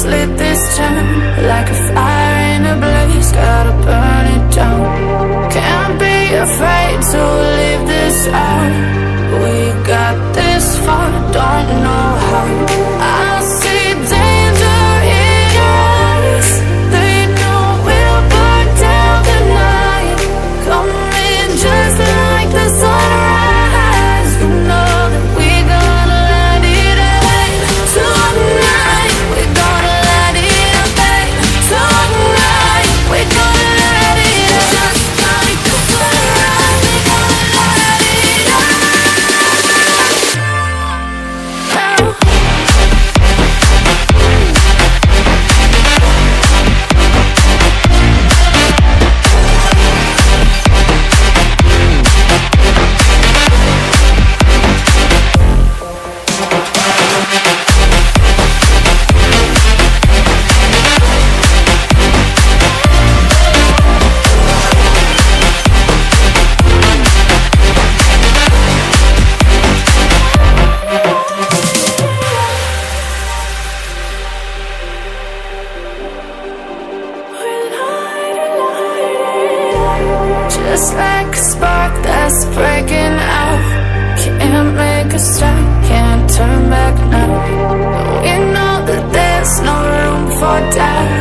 lit this town like a fire in a blaze, gotta burn it down. Can't be afraid to leave this out. We got this far, don't know how. I see danger in your eyes. They know we'll burn down the night. Coming just like the sunrise. You know that we're gonna let it rain. Tonight we're gonna let it rain. Tonight we're gonna let it rain. Just like the sunrise, we're gonna let it rain. Just like a spark that's breaking out. Can't make a stop, can't turn back now. We know that there's no room for doubt.